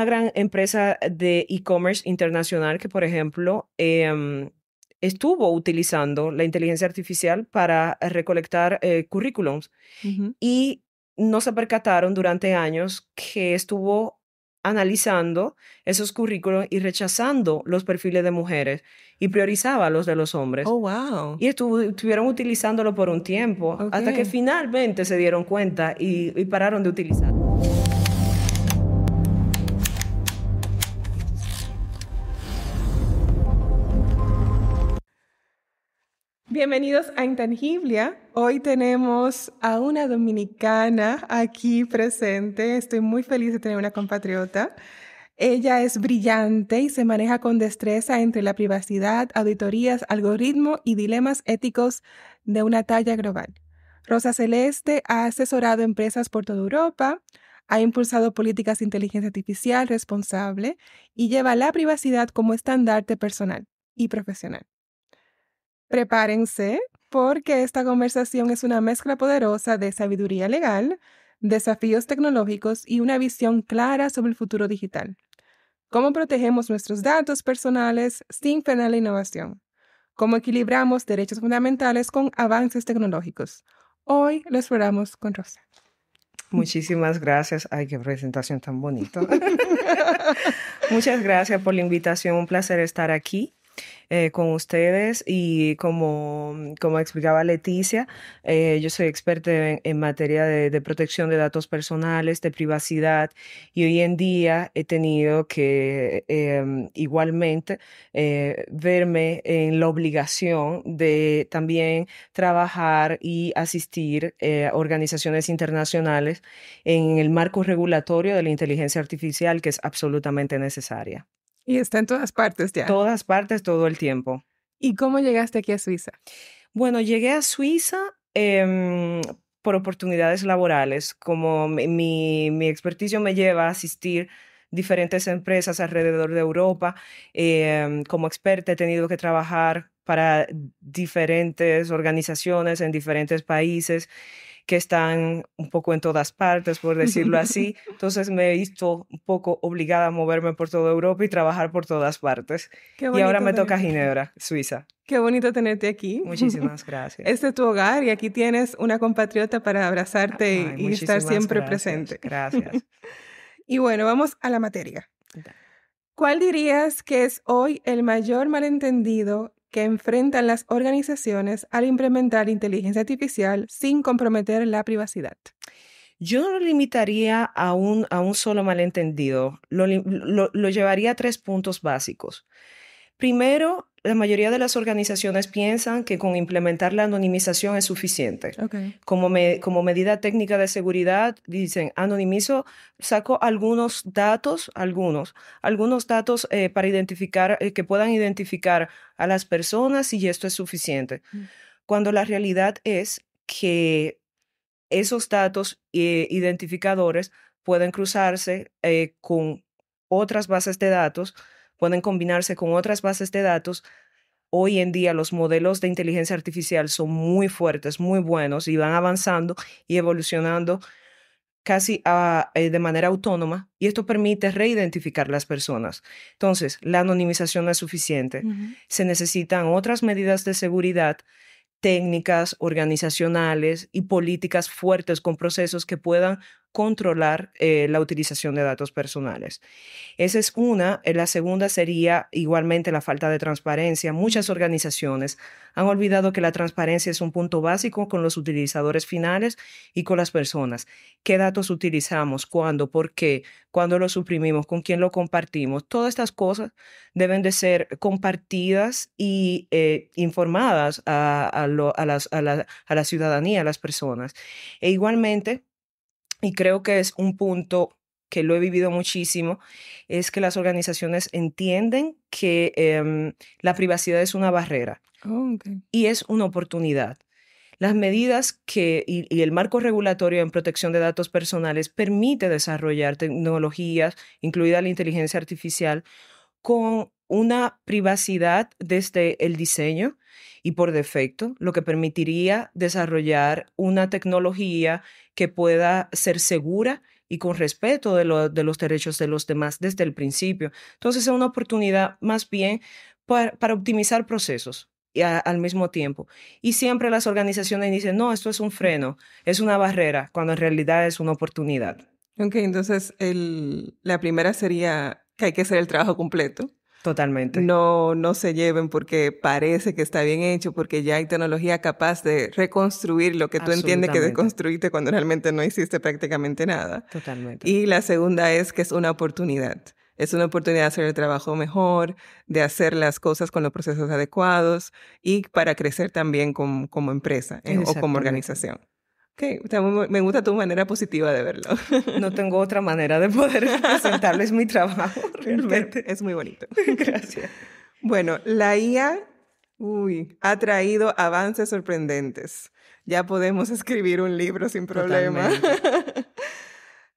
una gran empresa de e-commerce internacional que, por ejemplo, estuvo utilizando la inteligencia artificial para recolectar currículums Ujú. y no se percataron durante años que estuvo analizando esos currículos y rechazando los perfiles de mujeres y priorizaba los de los hombres. Oh, wow. Y estuvieron utilizándolo por un tiempo hasta que Ok. finalmente se dieron cuenta y pararon de utilizarlo. Bienvenidos a Intangiblia. Hoy tenemos a una dominicana aquí presente. Estoy muy feliz de tener una compatriota. Ella es brillante y se maneja con destreza entre la privacidad, auditorías, algoritmo y dilemas éticos de una talla global. Rosa Celeste ha asesorado empresas por toda Europa, ha impulsado políticas de inteligencia artificial responsable y lleva la privacidad como estandarte personal y profesional. Prepárense porque esta conversación es una mezcla poderosa de sabiduría legal, desafíos tecnológicos y una visión clara sobre el futuro digital. ¿Cómo protegemos nuestros datos personales sin frenar la innovación? ¿Cómo equilibramos derechos fundamentales con avances tecnológicos? Hoy lo exploramos con Rosa. Muchísimas gracias. Ay, qué presentación tan bonita. Muchas gracias por la invitación. Un placer estar aquí con ustedes y como explicaba Leticia, yo soy experta en materia de protección de datos personales, de privacidad y hoy en día he tenido que igualmente verme en la obligación de también trabajar y asistir a organizaciones internacionales en el marco regulatorio de la inteligencia artificial que es absolutamente necesaria. Y está en todas partes ya. Todas partes, todo el tiempo. ¿Y cómo llegaste aquí a Suiza? Bueno, llegué a Suiza por oportunidades laborales. Como mi experticio me lleva a asistir diferentes empresas alrededor de Europa. Como experta he tenido que trabajar para diferentes organizaciones en diferentes países que están un poco en todas partes, por decirlo así. Entonces me he visto un poco obligada a moverme por toda Europa y trabajar por todas partes. Qué Y ahora bonito me toca tenerte aquí. Ginebra, Suiza. Qué bonito tenerte aquí. Muchísimas gracias. Este es tu hogar y aquí tienes una compatriota para abrazarte Ay, y estar muchísimas siempre gracias. presente. Gracias. Y bueno, vamos a la materia. Da- ¿Cuál dirías que es hoy el mayor malentendido que enfrentan las organizaciones al implementar inteligencia artificial sin comprometer la privacidad? Yo no lo limitaría a un solo malentendido. Lo llevaría a 3 puntos básicos. Primero, la mayoría de las organizaciones piensan que con implementar la anonimización es suficiente. Ok. Como medida técnica de seguridad, dicen, anonimizo, saco algunos datos para identificar, que puedan identificar a las personas y esto es suficiente. Mm. Cuando la realidad es que esos datos identificadores pueden cruzarse con otras bases de datos, pueden combinarse con otras bases de datos. Hoy en día los modelos de inteligencia artificial son muy fuertes, muy buenos y van avanzando y evolucionando casi de manera autónoma y esto permite reidentificar las personas. Entonces, la anonimización no es suficiente. Ujú. Se necesitan otras medidas de seguridad técnicas organizacionales y políticas fuertes con procesos que puedan controlar la utilización de datos personales. Esa es una. La segunda sería igualmente la falta de transparencia. Muchas organizaciones han olvidado que la transparencia es un punto básico con los utilizadores finales y con las personas. ¿Qué datos utilizamos? ¿Cuándo? ¿Por qué? ¿Cuándo lo suprimimos? ¿Con quién lo compartimos? Todas estas cosas deben de ser compartidas y informadas a la ciudadanía, a las personas. E igualmente, y creo que es un punto que lo he vivido muchísimo, es que las organizaciones entienden que la privacidad es una barrera Oh, ok. y es una oportunidad. Las medidas y el marco regulatorio en protección de datos personales permite desarrollar tecnologías, incluida la inteligencia artificial, con una privacidad desde el diseño y por defecto, lo que permitiría desarrollar una tecnología que pueda ser segura, y con respeto de los derechos de los demás desde el principio. Entonces es una oportunidad más bien para optimizar procesos y al mismo tiempo. Y siempre las organizaciones dicen, no, esto es un freno, es una barrera, cuando en realidad es una oportunidad. Ok, entonces la primera sería que hay que hacer el trabajo completo. Totalmente. No se lleven porque parece que está bien hecho, porque ya hay tecnología capaz de reconstruir lo que tú entiendes que Absolutamente. deconstruiste cuando realmente no hiciste prácticamente nada. Totalmente. Y la segunda es que es una oportunidad. Es una oportunidad de hacer el trabajo mejor, de hacer las cosas con los procesos adecuados y para crecer también como empresa o como Exactamente. organización. Okay, me gusta tu manera positiva de verlo. No tengo otra manera de poder presentarles mi trabajo, realmente. Es muy bonito. Gracias. Bueno, la IA, ha traído avances sorprendentes. Ya podemos escribir un libro sin problema. Totalmente.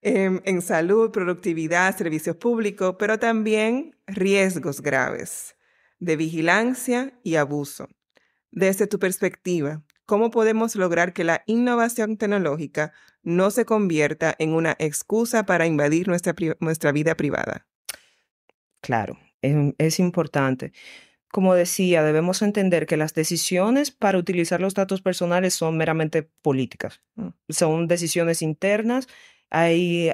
En salud, productividad, servicios públicos, pero también riesgos graves de vigilancia y abuso. Desde tu perspectiva, ¿cómo podemos lograr que la innovación tecnológica no se convierta en una excusa para invadir nuestra vida privada? Claro, es importante. Como decía, debemos entender que las decisiones para utilizar los datos personales son meramente políticas. Mm. Son decisiones internas. Hay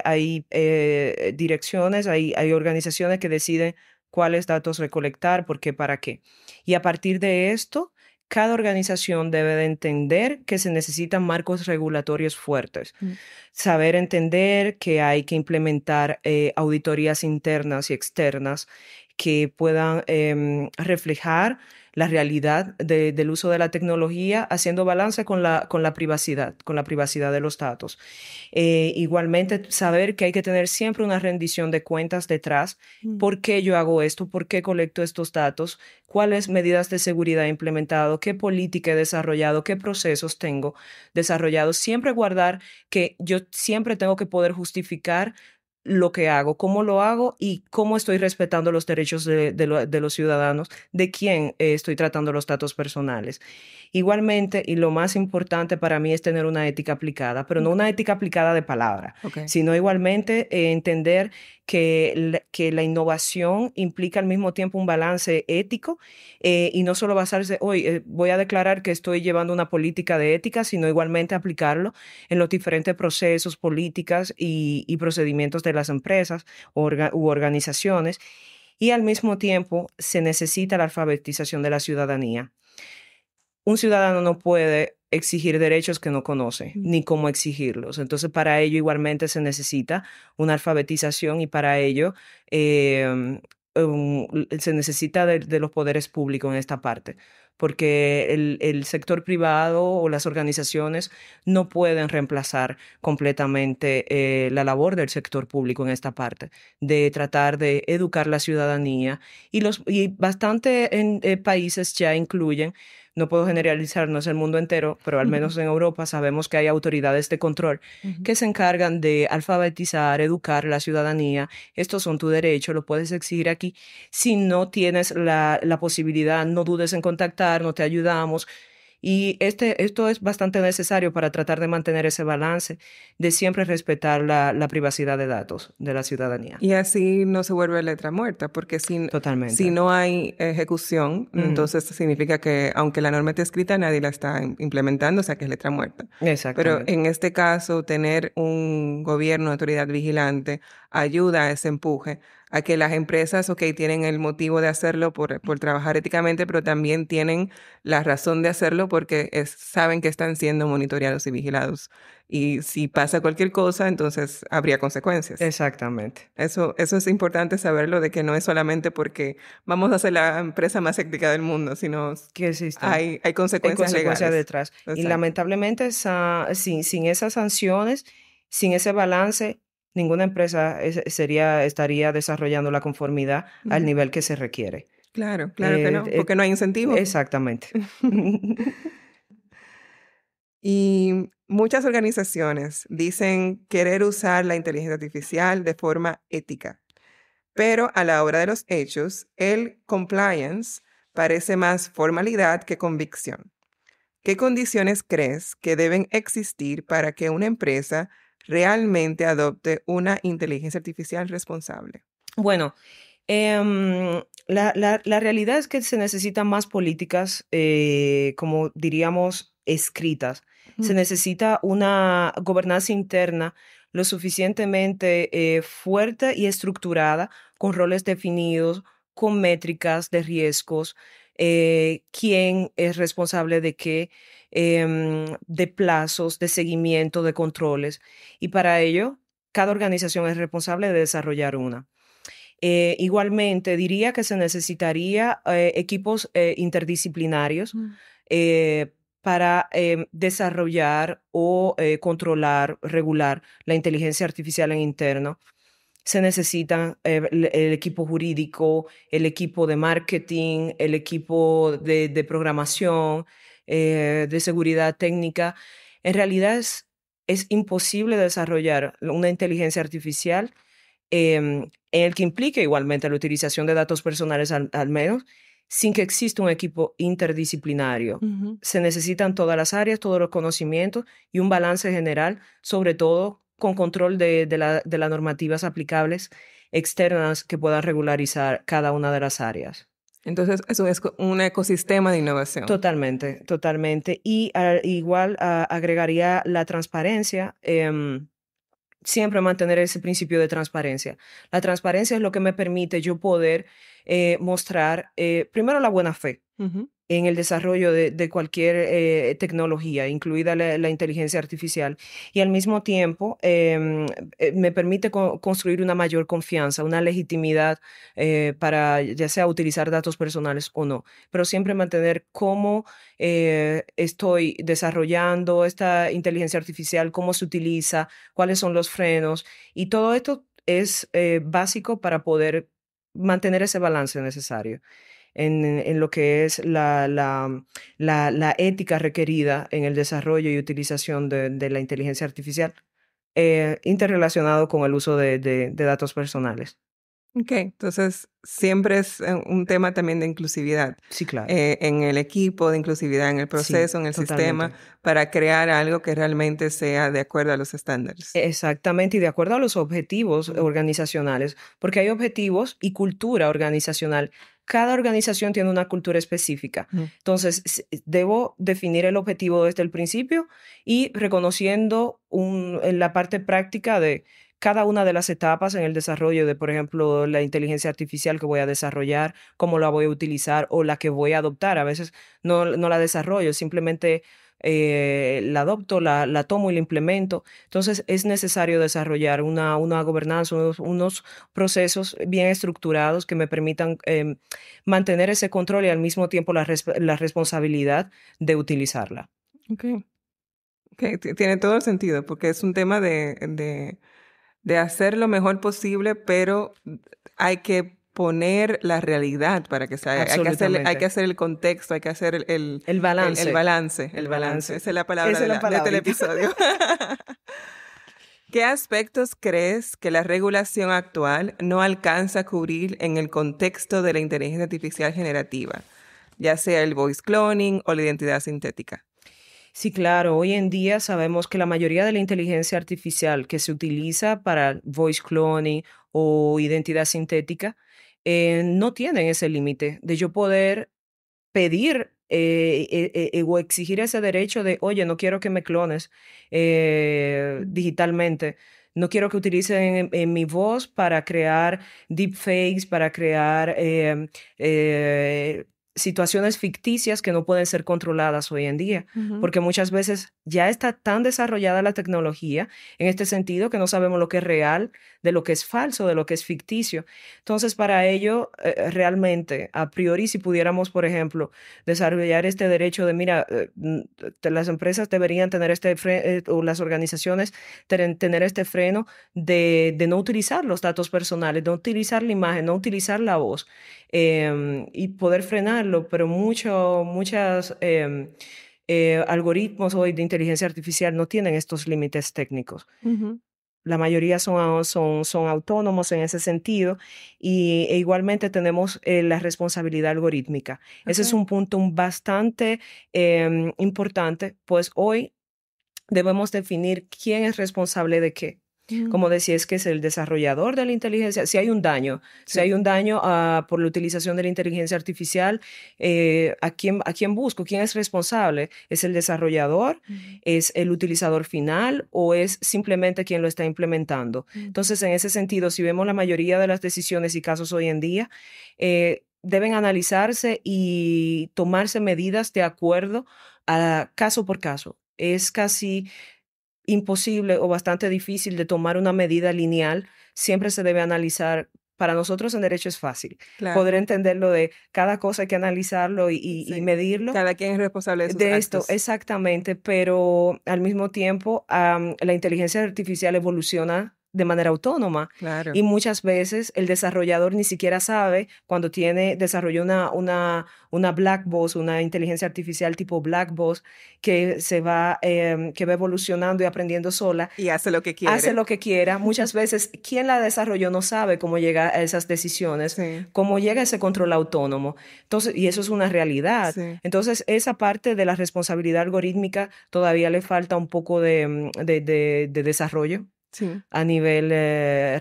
direcciones, hay organizaciones que deciden cuáles datos recolectar, por qué, para qué. Y a partir de esto, cada organización debe de entender que se necesitan marcos regulatorios fuertes. Mm. Saber entender que hay que implementar auditorías internas y externas que puedan reflejar la realidad del uso de la tecnología, haciendo balance con la privacidad de los datos. Igualmente, saber que hay que tener siempre una rendición de cuentas detrás. ¿Por qué yo hago esto? ¿Por qué colecto estos datos? ¿Cuáles medidas de seguridad he implementado? ¿Qué política he desarrollado? ¿Qué procesos tengo desarrollados? Siempre guardar que yo siempre tengo que poder justificar lo que hago, cómo lo hago y cómo estoy respetando los derechos de los ciudadanos, de quién estoy tratando los datos personales. Igualmente, y lo más importante para mí es tener una ética aplicada, pero no una ética aplicada de palabra, Okay. sino igualmente entender que la innovación implica al mismo tiempo un balance ético y no solo basarse, hoy voy a declarar que estoy llevando una política de ética, sino igualmente aplicarlo en los diferentes procesos, políticas y procedimientos de las empresas u organizaciones. Y al mismo tiempo se necesita la alfabetización de la ciudadanía. Un ciudadano no puede exigir derechos que no conoce, ni cómo exigirlos. Entonces, para ello igualmente se necesita una alfabetización y para ello se necesita de los poderes públicos en esta parte, porque el sector privado o las organizaciones no pueden reemplazar completamente la labor del sector público en esta parte, de tratar de educar la ciudadanía y bastante países ya incluyen. No puedo generalizar, no es el mundo entero, pero al menos en Europa sabemos que hay autoridades de control que se encargan de alfabetizar, educar a la ciudadanía. Estos son tus derechos, lo puedes exigir aquí. Si no tienes la posibilidad, no dudes en contactar, no te ayudamos. Y esto es bastante necesario para tratar de mantener ese balance de siempre respetar la privacidad de datos de la ciudadanía. Y así no se vuelve letra muerta, porque si Totalmente. no hay ejecución, entonces significa que aunque la norma esté escrita, nadie la está implementando, o sea que es letra muerta. Pero Exactamente. en este caso, tener un gobierno, autoridad vigilante, ayuda a ese empuje, a que las empresas, tienen el motivo de hacerlo por trabajar éticamente, pero también tienen la razón de hacerlo porque saben que están siendo monitoreados y vigilados. Y si pasa cualquier cosa, entonces habría consecuencias. Exactamente. Eso es importante saberlo, de que no es solamente porque vamos a ser la empresa más ética del mundo, sino Que existen. hay consecuencias legales. Detrás. Y Exacto. lamentablemente sin esas sanciones, sin ese balance, ninguna empresa estaría desarrollando la conformidad al nivel que se requiere. Claro que no, porque no hay incentivo. Exactamente. Y muchas organizaciones dicen querer usar la inteligencia artificial de forma ética, pero a la hora de los hechos, el compliance parece más formalidad que convicción. ¿Qué condiciones crees que deben existir para que una empresa realmente adopte una inteligencia artificial responsable? Bueno, la realidad es que se necesitan más políticas, como diríamos, escritas. Se Ujú, necesita una gobernanza interna lo suficientemente fuerte y estructurada, con roles definidos, con métricas de riesgos, quién es responsable de qué, de plazos, de seguimiento, de controles. Y para ello, cada organización es responsable de desarrollar una. Igualmente, diría que se necesitaría equipos interdisciplinarios ujú. eh, para desarrollar o controlar, regular la inteligencia artificial en interno. Se necesitan el equipo jurídico, el equipo de marketing, el equipo de programación, de seguridad técnica. En realidad es imposible desarrollar una inteligencia artificial en el que implique igualmente la utilización de datos personales al menos, sin que exista un equipo interdisciplinario. Ujú. Se necesitan todas las áreas, todos los conocimientos y un balance general, sobre todo con control de las normativas aplicables externas que puedan regularizar cada una de las áreas. Entonces, eso es un ecosistema de innovación. Totalmente, totalmente. Y igual agregaría la transparencia. Siempre mantener ese principio de transparencia. La transparencia es lo que me permite yo poder mostrar, primero, la buena fe Ujú. en el desarrollo de cualquier tecnología, incluida la inteligencia artificial, y al mismo tiempo me permite construir una mayor confianza, una legitimidad para ya sea utilizar datos personales o no, pero siempre mantener cómo estoy desarrollando esta inteligencia artificial, cómo se utiliza, cuáles son los frenos, y todo esto es básico para poder mantener ese balance necesario en lo que es la ética requerida en el desarrollo y utilización de la inteligencia artificial, interrelacionado con el uso de datos personales. Ok, entonces siempre es un tema también de inclusividad Sí, claro. en el equipo, de inclusividad en el Sí, proceso, en el sistema, totalmente. para crear algo que realmente sea de acuerdo a los estándares. Exactamente, y de acuerdo a los objetivos Mm, organizacionales, porque hay objetivos y cultura organizacional. Cada organización tiene una cultura específica. mm. Entonces, debo definir el objetivo desde el principio y reconociendo en la parte práctica de cada una de las etapas en el desarrollo de, por ejemplo, la inteligencia artificial que voy a desarrollar, cómo la voy a utilizar o la que voy a adoptar. A veces no la desarrollo, simplemente la adopto, la tomo y la implemento. Entonces es necesario desarrollar una gobernanza, unos procesos bien estructurados que me permitan mantener ese control y al mismo tiempo la responsabilidad de utilizarla. Ok, ok, tiene todo el sentido, porque es un tema de hacer lo mejor posible, pero hay que poner la realidad para que sea, hay que Absolutamente. hacer el contexto, hay que hacer El el balance. balance, el El balance. balance. Esa es la palabra Esa es la de este palabrita. episodio. ¿Qué aspectos crees que la regulación actual no alcanza a cubrir en el contexto de la inteligencia artificial generativa, ya sea el voice cloning o la identidad sintética? Sí, claro. Hoy en día sabemos que la mayoría de la inteligencia artificial que se utiliza para voice cloning o identidad sintética no tienen ese límite de yo poder pedir o exigir ese derecho de, oye, no quiero que me clones Mm. digitalmente. No quiero que utilicen mi voz para crear deepfakes, para crear situaciones ficticias que no pueden ser controladas hoy en día, Ujú. porque muchas veces ya está tan desarrollada la tecnología en este sentido que no sabemos lo que es real, de lo que es falso, de lo que es ficticio. Entonces, para ello, realmente, a priori, si pudiéramos, por ejemplo, desarrollar este derecho de, mira, las empresas deberían tener o las organizaciones tener este freno de no utilizar los datos personales, no utilizar la imagen, no utilizar la voz y poder frenarlo, pero muchas algoritmos hoy de inteligencia artificial no tienen estos límites técnicos. Ujú. La mayoría son autónomos en ese sentido e igualmente tenemos la responsabilidad algorítmica. Ese es Okay. un punto bastante importante, pues hoy debemos definir quién es responsable de qué. Como decía, es que es el desarrollador de la inteligencia. Si hay un daño, si hay un daño por la utilización de la inteligencia artificial, ¿a quién busco? ¿Quién es responsable? ¿Es el desarrollador? ¿Es el utilizador final? ¿O es simplemente quien lo está implementando? Entonces, en ese sentido, si vemos la mayoría de las decisiones y casos hoy en día, deben analizarse y tomarse medidas de acuerdo a caso por caso. Es casi imposible o bastante difícil de tomar una medida lineal. Siempre se debe analizar. Para nosotros en derecho es fácil poder entenderlo de cada cosa, hay que analizarlo y medirlo. Cada quien es responsable de sus de actos. esto, exactamente, pero al mismo tiempo la inteligencia artificial evoluciona de manera autónoma Claro. y muchas veces el desarrollador ni siquiera sabe cuando desarrolló una black box, una inteligencia artificial tipo black box que va evolucionando y aprendiendo sola. Y hace lo que quiere. Hace lo que quiera. Muchas veces quien la desarrolló no sabe cómo llega a esas decisiones, cómo llega a ese control autónomo. Entonces, y eso es una realidad. Entonces, esa parte de la responsabilidad algorítmica todavía le falta un poco de desarrollo a nivel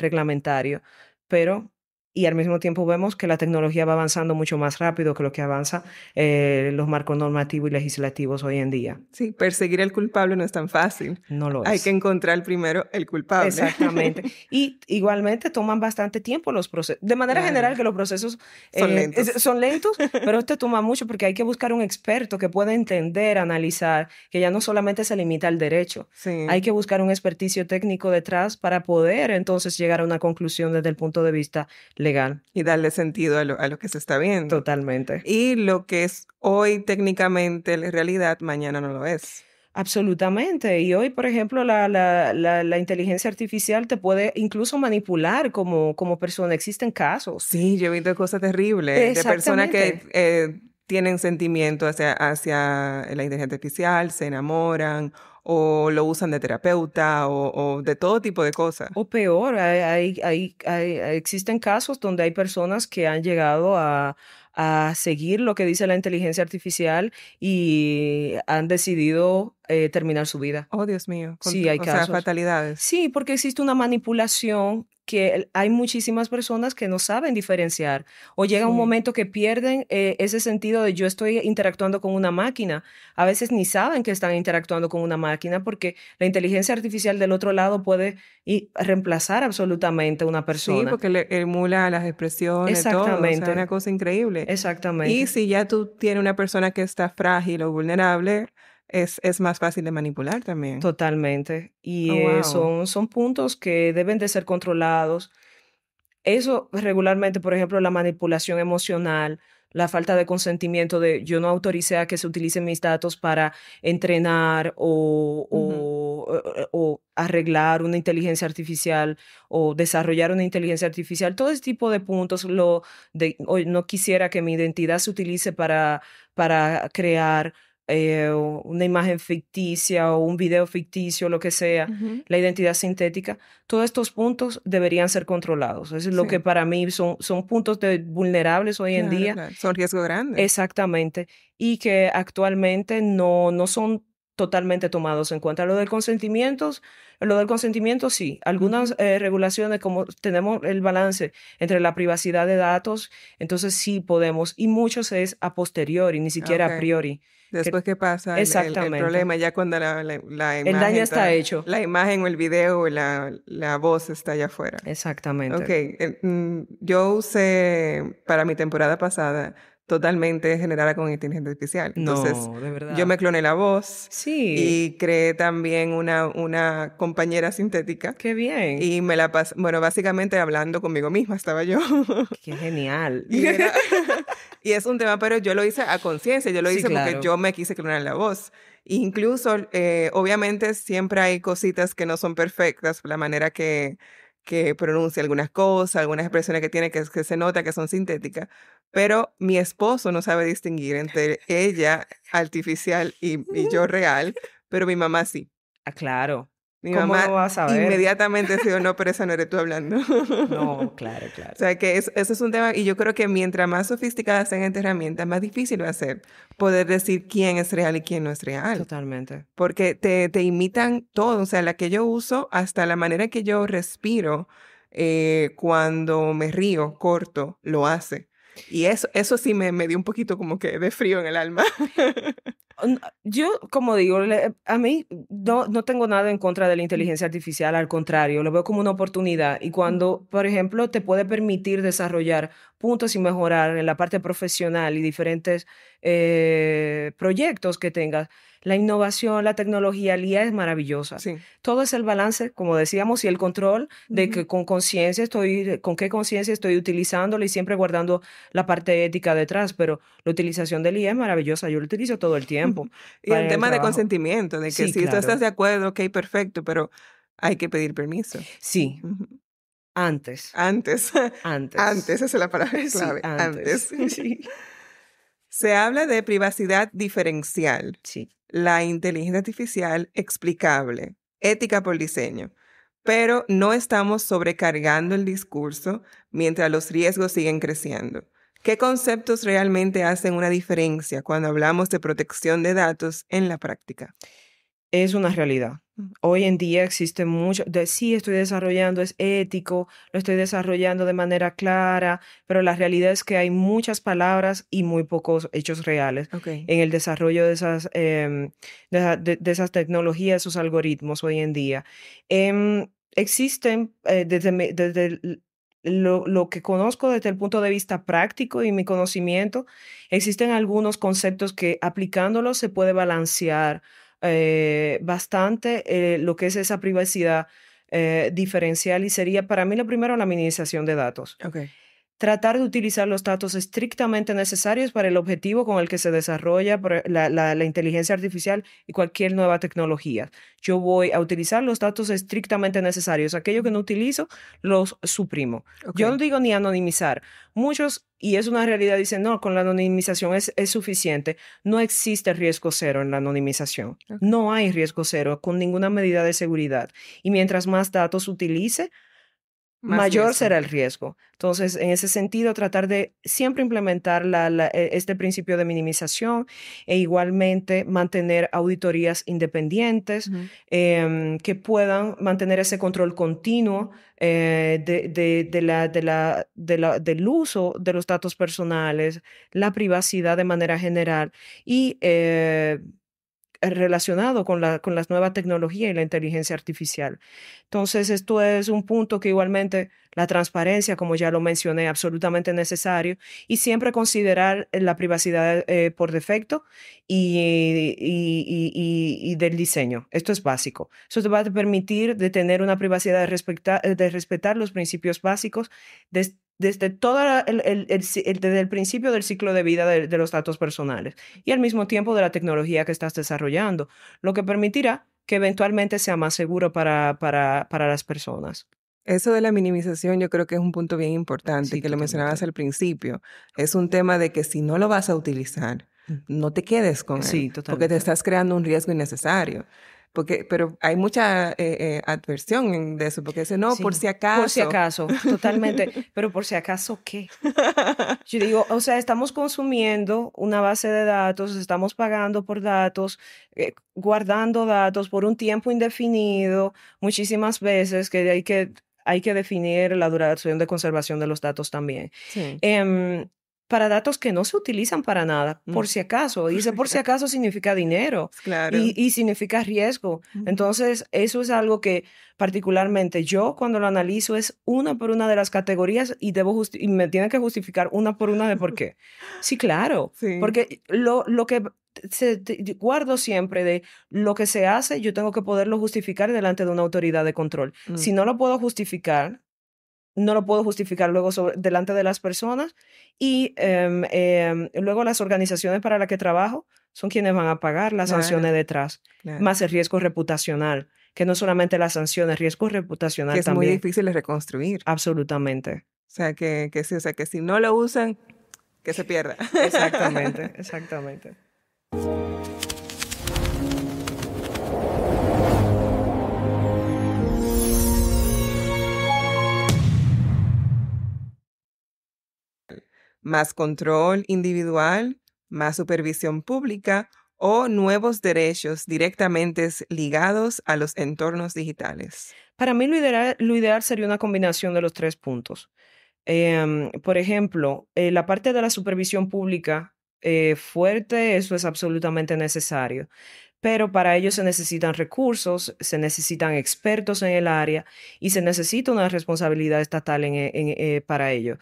reglamentario, pero y al mismo tiempo vemos que la tecnología va avanzando mucho más rápido que lo que avanza los marcos normativos y legislativos hoy en día. Sí, perseguir al culpable no es tan fácil. No lo es. Hay que encontrar primero el culpable. Exactamente. Y igualmente toman bastante tiempo los procesos. De manera general que los procesos son lentos, pero este toma mucho porque hay que buscar un experto que pueda entender, analizar, que ya no solamente se limita al derecho. Hay que buscar un experticio técnico detrás para poder entonces llegar a una conclusión desde el punto de vista legal. Y darle sentido a lo que se está viendo. Totalmente. Y lo que es hoy técnicamente la realidad, mañana no lo es. Absolutamente. Y hoy, por ejemplo, la inteligencia artificial te puede incluso manipular como persona. Existen casos. Sí, yo he visto cosas terribles de personas que tienen sentimiento hacia la inteligencia artificial, se enamoran o lo usan de terapeuta o de todo tipo de cosas. O peor, existen casos donde hay personas que han llegado a seguir lo que dice la inteligencia artificial y han decidido terminar su vida. Oh, Dios mío. Sí, hay casos. O sea, fatalidades. Sí, porque existe una manipulación que hay muchísimas personas que no saben diferenciar o llega un momento que pierden ese sentido de yo estoy interactuando con una máquina. A veces ni saben que están interactuando con una máquina porque la inteligencia artificial del otro lado puede reemplazar absolutamente a una persona. Sí, porque le emula las expresiones, exactamente. todo. O sea, una cosa increíble. Exactamente. Y si ya tú tienes una persona que está frágil o vulnerable, es más fácil de manipular también. Totalmente. Y wow. son puntos que deben de ser controlados. Eso regularmente, por ejemplo, la manipulación emocional, la falta de consentimiento de yo no autoricé a que se utilicen mis datos para entrenar o arreglar una inteligencia artificial o desarrollar una inteligencia artificial, todo ese tipo de puntos, no quisiera que mi identidad se utilice para crear una imagen ficticia o un video ficticio, lo que sea, la identidad sintética, todos estos puntos deberían ser controlados. Eso es lo que para mí son puntos vulnerables hoy en día. Claro. Son riesgos grandes. Exactamente. Y que actualmente no son totalmente tomados en cuenta. Lo del consentimiento, sí. Algunas regulaciones, como tenemos el balance entre la privacidad de datos, entonces sí podemos, y muchos es a posteriori, ni siquiera a priori. Después que pasa el problema, ya cuando la imagen... El daño está hecho. La imagen o el video o la voz está allá afuera. Exactamente. Ok. Yo usé para mi temporada pasada totalmente generada con inteligencia artificial. Entonces, no, de verdad. Yo me cloné la voz. Sí. Y creé también una compañera sintética. Qué bien. Y me la pasé, bueno, básicamente hablando conmigo misma estaba yo. Qué genial. Y es un tema, pero yo lo hice a conciencia. Yo lo hice porque yo me quise clonar la voz. Incluso, obviamente, siempre hay cositas que no son perfectas. La manera que pronuncia algunas cosas, algunas expresiones que tiene que se nota que son sintéticas, pero mi esposo no sabe distinguir entre ella artificial y yo real, pero mi mamá sí. Claro. Mi ¿Cómo mamá lo vas a ver? inmediatamente dijo, no, pero esa no eres tú hablando. No, claro, claro. O sea, que eso es un tema, y yo creo que mientras más sofisticadas sean estas herramientas, más difícil va a ser poder decir quién es real y quién no es real. Totalmente. Porque te imitan todo, o sea, la que yo uso, hasta la manera que yo respiro cuando me río, corto, lo hace. Y eso sí me dio un poquito como que de frío en el alma. Yo, como digo, a mí no tengo nada en contra de la inteligencia artificial, al contrario, lo veo como una oportunidad. Y cuando, por ejemplo, te puede permitir desarrollar puntos y mejorar en la parte profesional y diferentes proyectos que tengas, la innovación, la tecnología, el IA es maravillosa. Sí. Todo es el balance, como decíamos, y el control de que con qué conciencia estoy utilizándolo y siempre guardando la parte ética detrás, pero la utilización del IA es maravillosa, yo lo utilizo todo el tiempo. Y el para el tema de trabajo. consentimiento, de que Sí, si tú estás claro. de acuerdo, ok, perfecto, pero hay que pedir permiso. Sí, antes. Antes. Antes. Antes, esa es la palabra Sí, clave. antes. Sí. Se habla de privacidad diferencial, Sí. la inteligencia artificial explicable, ética por diseño, pero no estamos sobrecargando el discurso mientras los riesgos siguen creciendo. ¿Qué conceptos realmente hacen una diferencia cuando hablamos de protección de datos en la práctica? Es una realidad. Hoy en día existe mucho de sí, estoy desarrollando, es ético, lo estoy desarrollando de manera clara, pero la realidad es que hay muchas palabras y muy pocos hechos reales Okay. en el desarrollo de esas tecnologías, esos algoritmos hoy en día. Existen lo que conozco desde el punto de vista práctico y mi conocimiento, existen algunos conceptos que aplicándolos se puede balancear bastante lo que es esa privacidad diferencial y sería para mí lo primero la minimización de datos. Okay. Tratar de utilizar los datos estrictamente necesarios para el objetivo con el que se desarrolla la inteligencia artificial y cualquier nueva tecnología. Yo voy a utilizar los datos estrictamente necesarios. Aquello que no utilizo, los suprimo. Yo no digo ni anonimizar. Muchos, y es una realidad, dicen, no, con la anonimización es suficiente. No existe riesgo cero en la anonimización. No hay riesgo cero con ninguna medida de seguridad. Y mientras más datos utilice, mayor será el riesgo. Entonces, en ese sentido, tratar de siempre implementar este principio de minimización e igualmente mantener auditorías independientes que puedan mantener ese control continuo del uso de los datos personales, la privacidad de manera general y relacionado con las nuevas tecnologías y la inteligencia artificial. Entonces, esto es un punto que igualmente la transparencia, como ya lo mencioné, absolutamente necesario y siempre considerar la privacidad por defecto y del diseño. Esto es básico. Eso te va a permitir de tener una privacidad de respetar los principios básicos desde desde el principio del ciclo de vida de los datos personales y al mismo tiempo de la tecnología que estás desarrollando, lo que permitirá que eventualmente sea más seguro para las personas. Eso de la minimización yo creo que es un punto bien importante, Sí, que lo mencionabas totalmente. al principio. Es un tema de que si no lo vas a utilizar, no te quedes con él, Sí, porque te totalmente. estás creando un riesgo innecesario. Pero hay mucha adversión de eso, porque dice, no, por Sí, si acaso. por si acaso, totalmente. Pero por si acaso, ¿qué? Yo digo, o sea, estamos consumiendo una base de datos, estamos pagando por datos, guardando datos por un tiempo indefinido, muchísimas veces que hay que definir la duración de conservación de los datos también. Sí. Para datos que no se utilizan para nada, por si acaso. Y ese por si acaso significa dinero Claro. y significa riesgo. Entonces, eso es algo que particularmente yo cuando lo analizo es una por una de las categorías y y me tiene que justificar una por una de por qué. Sí, claro. Sí. Porque lo que guardo siempre de lo que se hace, yo tengo que poderlo justificar delante de una autoridad de control. Si no lo puedo justificar, no lo puedo justificar luego delante de las personas y luego las organizaciones para las que trabajo son quienes van a pagar las sanciones detrás, más el riesgo reputacional, que no solamente las sanciones, riesgo reputacional que es también. muy difícil de reconstruir. Absolutamente. O sea, que si no lo usan, que se pierda. Exactamente, exactamente. más control individual, más supervisión pública o nuevos derechos directamente ligados a los entornos digitales? Para mí lo ideal sería una combinación de los tres puntos. Por ejemplo, la parte de la supervisión pública fuerte, eso es absolutamente necesario, pero para ello se necesitan recursos, se necesitan expertos en el área y se necesita una responsabilidad estatal para ello.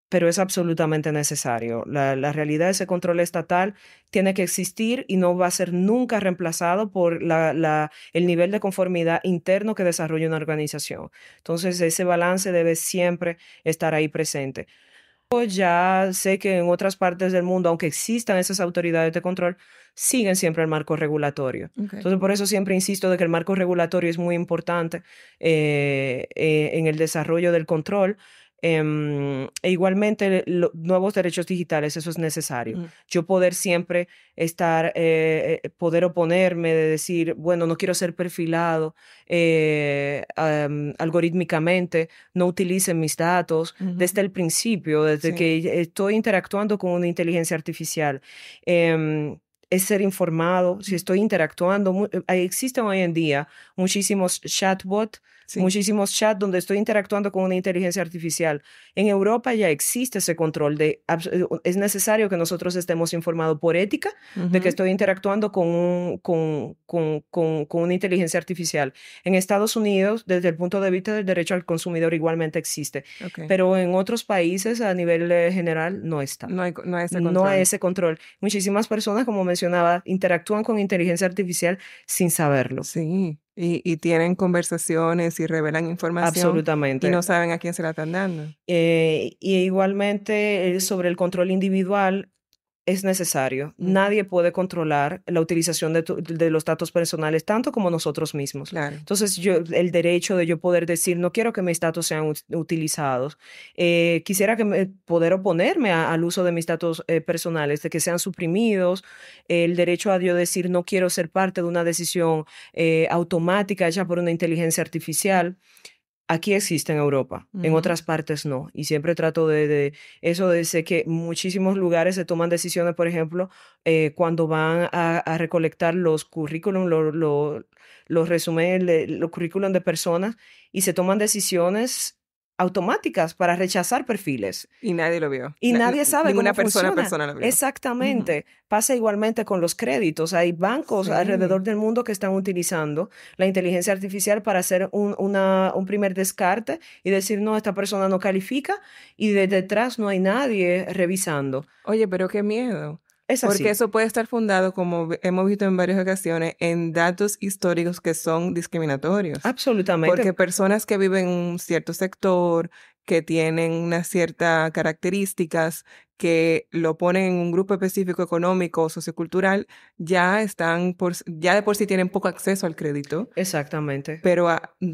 Pero es absolutamente necesario. La realidad, ese control estatal tiene que existir y no va a ser nunca reemplazado por el nivel de conformidad interno que desarrolla una organización. Entonces, ese balance debe siempre estar ahí presente. Ya sé que en otras partes del mundo, aunque existan esas autoridades de control, siguen siempre el marco regulatorio. Okay. Entonces, por eso siempre insisto de que el marco regulatorio es muy importante en el desarrollo del control. E igualmente, nuevos derechos digitales, eso es necesario. Yo poder siempre poder oponerme, de decir, bueno, no quiero ser perfilado algorítmicamente, no utilicen mis datos desde el principio, desde que estoy interactuando con una inteligencia artificial. Es ser informado, si estoy interactuando. Existen hoy en día muchísimos chatbots, muchísimos chats donde estoy interactuando con una inteligencia artificial. En Europa ya existe ese control es necesario que nosotros estemos informados por ética de que estoy interactuando con una inteligencia artificial. En Estados Unidos, desde el punto de vista del derecho al consumidor, igualmente existe. Pero en otros países, a nivel general, no está. No hay ese control. No hay ese control. Muchísimas personas, como mencionaba, interactúan con inteligencia artificial sin saberlo. Sí. Y tienen conversaciones y revelan información. Absolutamente. Y no saben a quién se la están dando. Y igualmente sobre el control individual es necesario. Nadie puede controlar la utilización de los datos personales tanto como nosotros mismos. Claro. Entonces, el derecho de yo poder decir, no quiero que mis datos sean utilizados. Quisiera poder oponerme al uso de mis datos personales, de que sean suprimidos. El derecho a yo decir, no quiero ser parte de una decisión automática hecha por una inteligencia artificial. Aquí existe en Europa, en otras partes no. Y siempre trato de eso, de sé que muchísimos lugares se toman decisiones, por ejemplo, cuando van a recolectar los currículum, los resúmenes, los currículum de personas, y se toman decisiones automáticas para rechazar perfiles. Y nadie lo vio. Y nadie sabe cómo funciona. persona lo vio. Exactamente. Pasa igualmente con los créditos. Hay bancos alrededor del mundo que están utilizando la inteligencia artificial para hacer un primer descarte y decir, no, esta persona no califica, y de detrás no hay nadie revisando. Oye, pero qué miedo. Es así. Porque eso puede estar fundado, como hemos visto en varias ocasiones, en datos históricos que son discriminatorios. Absolutamente. Porque personas que viven en un cierto sector, que tienen unas ciertas características, que lo ponen en un grupo específico económico o sociocultural, ya de por sí tienen poco acceso al crédito. Exactamente. Pero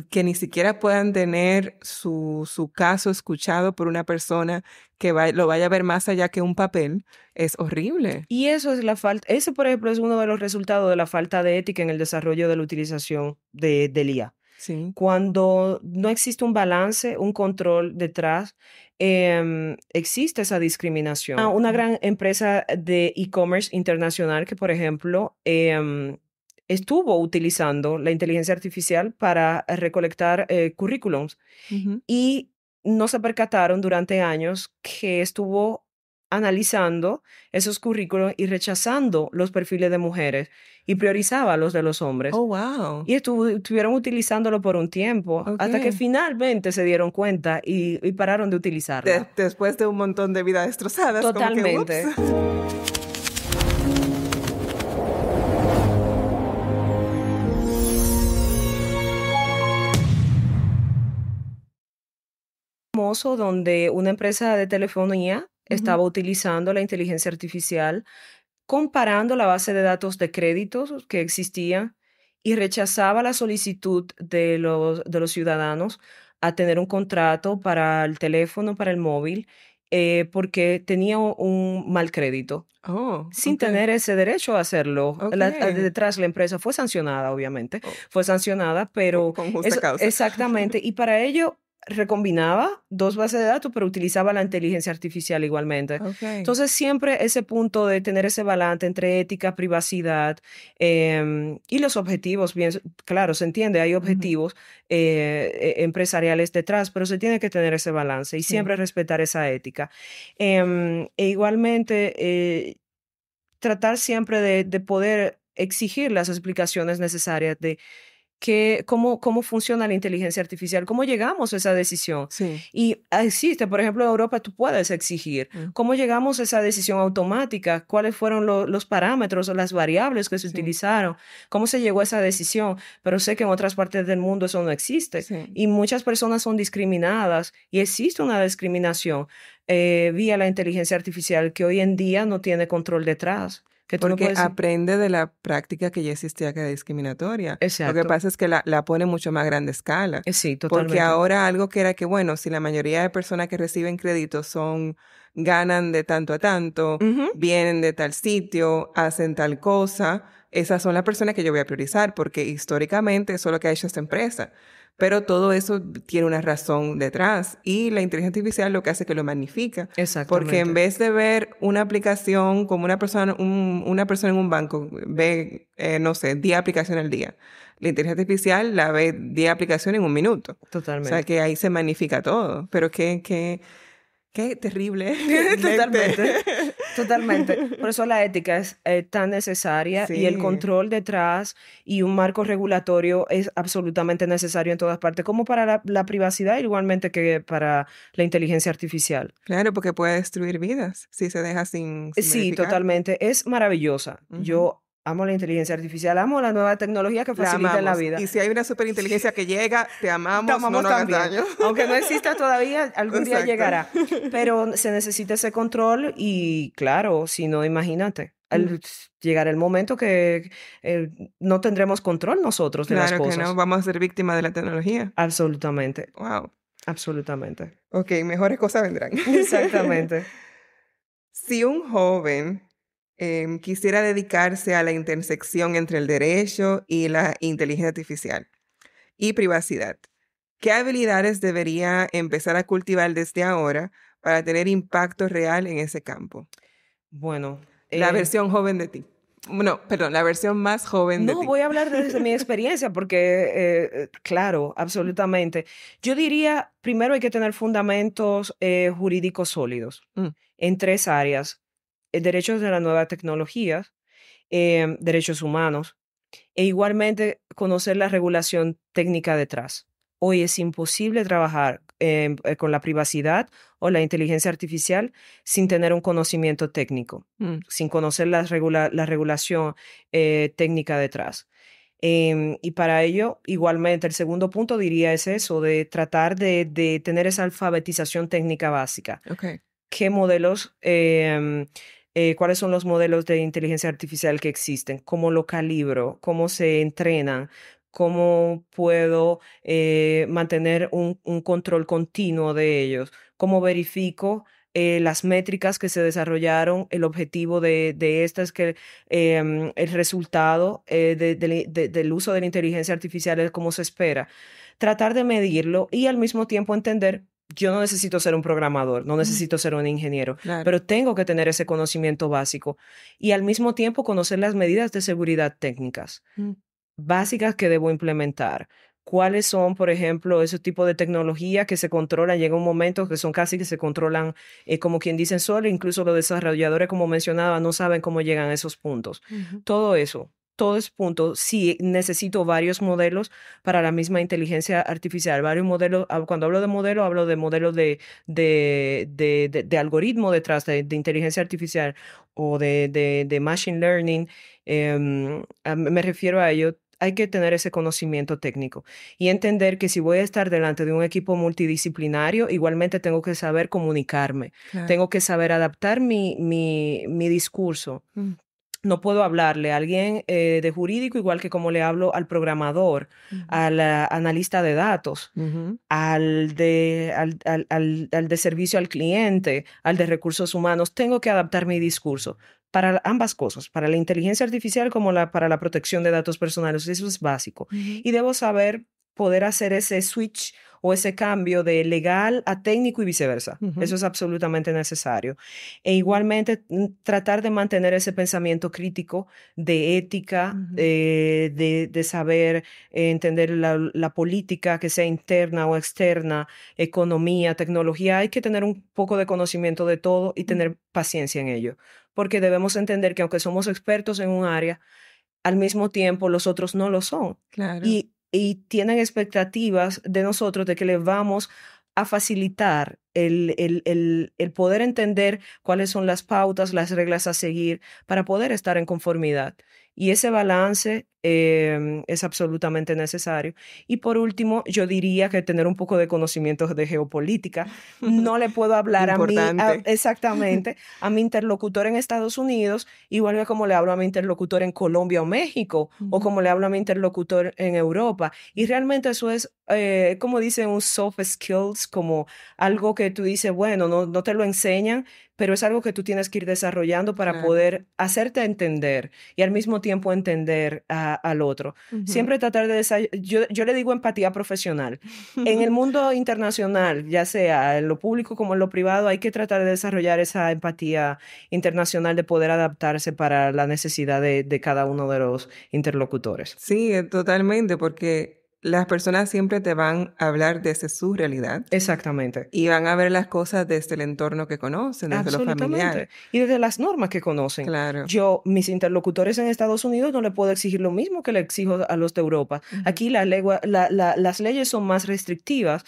que ni siquiera puedan tener su caso escuchado por una persona que lo vaya a ver más allá que un papel, es horrible. Y eso es la falta. Ese, por ejemplo, es uno de los resultados de la falta de ética en el desarrollo de la utilización del IA. Sí. Cuando no existe un balance, un control detrás, existe esa discriminación. Una gran empresa de e-commerce internacional que, por ejemplo, estuvo utilizando la inteligencia artificial para recolectar currículums y no se percataron durante años que estuvo analizando esos currículos y rechazando los perfiles de mujeres y priorizaba los de los hombres. Oh, wow. Y estuvieron utilizándolo por un tiempo hasta que finalmente se dieron cuenta y pararon de utilizarlo. Después de un montón de vidas destrozadas. Totalmente. Famoso donde una empresa de telefonía estaba utilizando la inteligencia artificial, comparando la base de datos de créditos que existía y rechazaba la solicitud de los ciudadanos a tener un contrato para el teléfono, para el móvil, porque tenía un mal crédito. Sin tener ese derecho a hacerlo. Detrás la empresa fue sancionada, obviamente. Fue sancionada, pero... Con justa causa. Exactamente. Y para ello recombinaba dos bases de datos, pero utilizaba la inteligencia artificial igualmente. Okay. Entonces, siempre ese punto de tener ese balance entre ética, privacidad y los objetivos, bien, claro, se entiende, hay objetivos empresariales detrás, pero se tiene que tener ese balance y siempre respetar esa ética. E igualmente, tratar siempre de poder exigir las explicaciones necesarias de cómo funciona la inteligencia artificial, cómo llegamos a esa decisión. Sí. Y existe, por ejemplo, en Europa tú puedes exigir cómo llegamos a esa decisión automática, cuáles fueron los parámetros o las variables que se utilizaron, cómo se llegó a esa decisión, pero sé que en otras partes del mundo eso no existe. Y muchas personas son discriminadas y existe una discriminación vía la inteligencia artificial que hoy en día no tiene control detrás. Porque aprende de la práctica que ya existía, que era discriminatoria. Exacto. Lo que pasa es que la pone mucho más grande escala. Sí, totalmente. Porque ahora algo que era que, bueno, si la mayoría de personas que reciben créditos ganan de tanto a tanto, vienen de tal sitio, hacen tal cosa, esas son las personas que yo voy a priorizar, porque históricamente eso es lo que ha hecho esta empresa. Pero todo eso tiene una razón detrás y la inteligencia artificial lo que hace es que lo magnifica. Exactamente. Porque en vez de ver una aplicación como una persona en un banco ve, no sé, 10 aplicaciones al día, la inteligencia artificial la ve 10 aplicaciones en un minuto. Totalmente. O sea que ahí se magnifica todo. Pero qué terrible. Totalmente. Por eso la ética es tan necesaria y el control detrás y un marco regulatorio es absolutamente necesario en todas partes, como para la privacidad, igualmente que para la inteligencia artificial. Claro, porque puede destruir vidas si se deja sin Sí, verificar. Totalmente. Es maravillosa. Yo amo la inteligencia artificial, amo la nueva tecnología que facilita la vida. Y si hay una superinteligencia que llega, te amamos no nos hagas daño. Aunque no exista todavía, algún día llegará. Pero se necesita ese control y claro, si no, imagínate. Llegará el momento que no tendremos control nosotros de las cosas. Claro que no, vamos a ser víctimas de la tecnología. Absolutamente. Wow. Absolutamente. Ok, mejores cosas vendrán. Exactamente. Si un joven quisiera dedicarse a la intersección entre el derecho y la inteligencia artificial y privacidad, ¿qué habilidades debería empezar a cultivar desde ahora para tener impacto real en ese campo? Bueno. La versión joven de ti. No, perdón, la versión más joven de ti. No, voy a hablar desde mi experiencia porque, claro, absolutamente. Yo diría, primero hay que tener fundamentos jurídicos sólidos en 3 áreas. Derechos de las nuevas tecnologías, derechos humanos e igualmente conocer la regulación técnica detrás. Hoy es imposible trabajar con la privacidad o la inteligencia artificial sin tener un conocimiento técnico, sin conocer la regulación técnica detrás. Y para ello, igualmente, el segundo punto diría es eso, de tratar de tener esa alfabetización técnica básica. Okay. ¿Qué modelos, cuáles son los modelos de inteligencia artificial que existen? ¿Cómo lo calibro? ¿Cómo se entrenan? ¿Cómo puedo mantener un control continuo de ellos? ¿Cómo verifico las métricas que se desarrollaron? El objetivo de esta es que el resultado del uso de la inteligencia artificial es como se espera. Tratar de medirlo y al mismo tiempo entender. Yo no necesito ser un programador, no necesito ser un ingeniero, pero tengo que tener ese conocimiento básico y al mismo tiempo conocer las medidas de seguridad técnicas básicas que debo implementar. ¿Cuáles son, por ejemplo, ese tipo de tecnología que se controlan? Llega un momento que son casi que se controlan, como quien dice, solo. Incluso los desarrolladores, como mencionaba, no saben cómo llegan a esos puntos. Todo eso. Todo ese punto, sí necesito varios modelos para la misma inteligencia artificial, varios modelos. Cuando hablo de modelos de algoritmo detrás de inteligencia artificial o de machine learning. Me refiero a ello. Hay que tener ese conocimiento técnico y entender que si voy a estar delante de un equipo multidisciplinario, igualmente tengo que saber comunicarme, tengo que saber adaptar mi discurso. No puedo hablarle a alguien de jurídico igual que como le hablo al programador, al analista de datos, al de servicio al cliente, al de recursos humanos. Tengo que adaptar mi discurso para ambas cosas, para la inteligencia artificial como para la protección de datos personales. Eso es básico. Y debo saber poder hacer ese switch o ese cambio de legal a técnico y viceversa. Ujú. Eso es absolutamente necesario. E igualmente tratar de mantener ese pensamiento crítico de ética, Ujú. de saber entender la política, que sea interna o externa, economía, tecnología. Hay que tener un poco de conocimiento de todo y tener paciencia en ello, porque debemos entender que aunque somos expertos en un área, al mismo tiempo los otros no lo son. Claro. Y tienen expectativas de nosotros de que les vamos a facilitar el poder entender cuáles son las pautas, las reglas a seguir para poder estar en conformidad. Y ese balance es absolutamente necesario. Y por último, yo diría que tener un poco de conocimientos de geopolítica. No le puedo hablar Importante. exactamente a mi interlocutor en Estados Unidos, igual que como le hablo a mi interlocutor en Colombia o México, o Ujú. como le hablo a mi interlocutor en Europa. Y realmente eso es, como dicen, un soft skills, como algo que tú dices, bueno, no te lo enseñan, pero es algo que tú tienes que ir desarrollando para Claro. poder hacerte entender y al mismo tiempo entender al otro. Ujú. Siempre tratar de yo le digo empatía profesional. En el mundo internacional, ya sea en lo público como en lo privado, hay que tratar de desarrollar esa empatía internacional de poder adaptarse para la necesidad de cada uno de los interlocutores. Sí, totalmente, porque las personas siempre te van a hablar desde su realidad Exactamente. y van a ver las cosas desde el entorno que conocen, desde lo familiar. Absolutamente. Y desde las normas que conocen. Claro. Mis interlocutores en Estados Unidos no le puedo exigir lo mismo que le exijo a los de Europa. Ujú. Aquí las leyes son más restrictivas.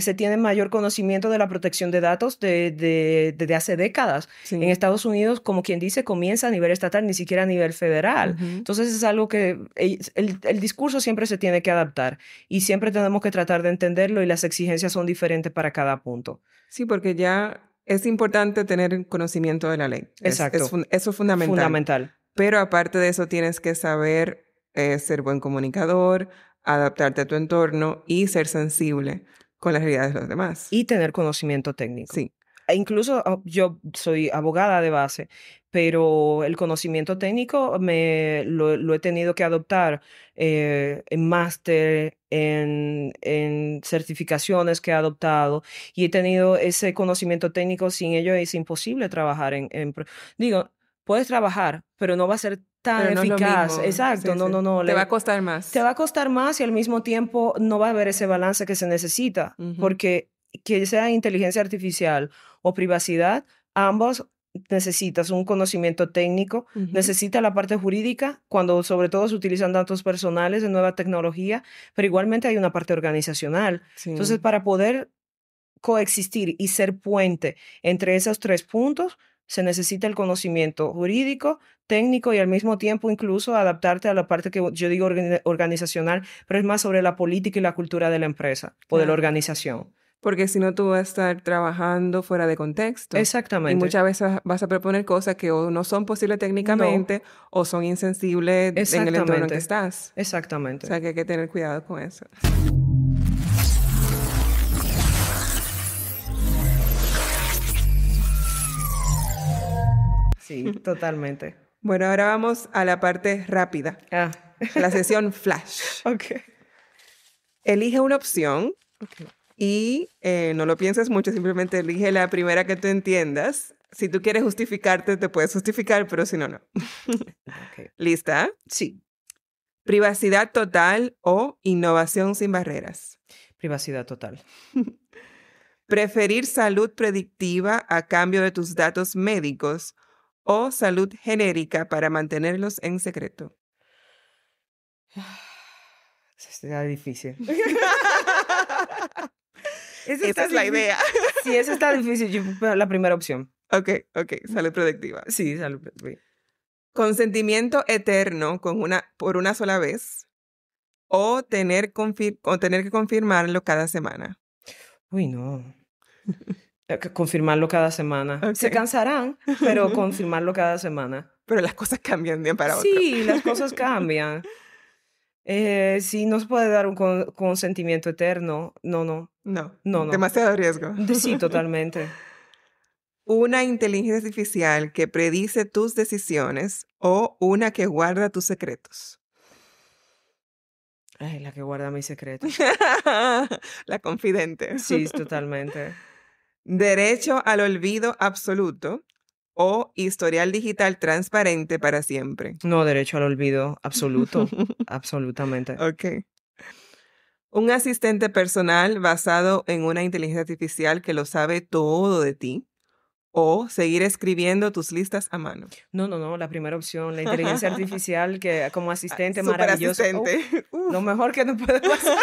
Se tiene mayor conocimiento de la protección de datos desde hace décadas. Sí. En Estados Unidos, como quien dice, comienza a nivel estatal, ni siquiera a nivel federal. Ujú. Entonces es algo que el discurso siempre se tiene que adaptar y siempre tenemos que tratar de entenderlo y las exigencias son diferentes para cada punto. Sí, porque ya es importante tener conocimiento de la ley. Exacto. Eso es fundamental. Fundamental. Pero aparte de eso, tienes que saber ser buen comunicador, adaptarte a tu entorno y ser sensible con las realidades de los demás. Y tener conocimiento técnico. Sí. E incluso yo soy abogada de base, pero el conocimiento técnico lo he tenido que adoptar en máster, en certificaciones que he adoptado y he tenido ese conocimiento técnico. Sin ello es imposible trabajar digo, puedes trabajar, pero no va a ser tan Pero no es lo eficaz. mismo. Exacto, Sí, no, sí. no, no. Te va a costar más. Te va a costar más y al mismo tiempo no va a haber ese balance que se necesita, Ujú. porque que sea inteligencia artificial o privacidad, ambos necesitas un conocimiento técnico, Ujú. necesita la parte jurídica, cuando sobre todo se utilizan datos personales de nueva tecnología, pero igualmente hay una parte organizacional. Sí. Entonces, para poder coexistir y ser puente entre esos tres puntos, se necesita el conocimiento jurídico, técnico y al mismo tiempo incluso adaptarte a la parte que yo digo organizacional, pero es más sobre la política y la cultura de la empresa o de la Claro. organización. Porque si no, tú vas a estar trabajando fuera de contexto. Y Exactamente. muchas veces vas a proponer cosas que o no son posibles técnicamente o son insensibles en el entorno en que estás. Exactamente. O sea que hay que tener cuidado con eso. Sí, totalmente. Bueno, ahora vamos a la parte rápida, Ah, la sesión flash. ok. Elige una opción Ok. y no lo pienses mucho, simplemente elige la primera que tú entiendas. Si tú quieres justificarte, te puedes justificar, pero si no, no. Ok. ¿Lista? Sí, Privacidad total o innovación sin barreras. privacidad total. Preferir salud predictiva a cambio de tus datos médicos o salud genérica para mantenerlos en secreto. Está difícil. Esa es la idea. Sí, esa está difícil. La primera opción. Ok, salud predictiva. Sí, Consentimiento eterno por una sola vez o tener que confirmarlo cada semana. Uy, no. Confirmarlo cada semana. Ok. Se cansarán, pero confirmarlo cada semana. Pero las cosas cambian de un para otro. Sí, las cosas cambian. Sí, no se puede dar un consentimiento eterno. No. No, demasiado riesgo. Sí, totalmente. Una inteligencia artificial que predice tus decisiones o una que guarda tus secretos. Ay, la que guarda mis secretos. La confidente. Sí, totalmente. Derecho al olvido absoluto o historial digital transparente para siempre. No, derecho al olvido absoluto. Absolutamente. Ok. Un asistente personal basado en una inteligencia artificial que lo sabe todo de ti o seguir escribiendo tus listas a mano. No, no, no, la primera opción, la inteligencia artificial que como asistente Súper maravilloso. asistente. Lo mejor que nos puede pasar.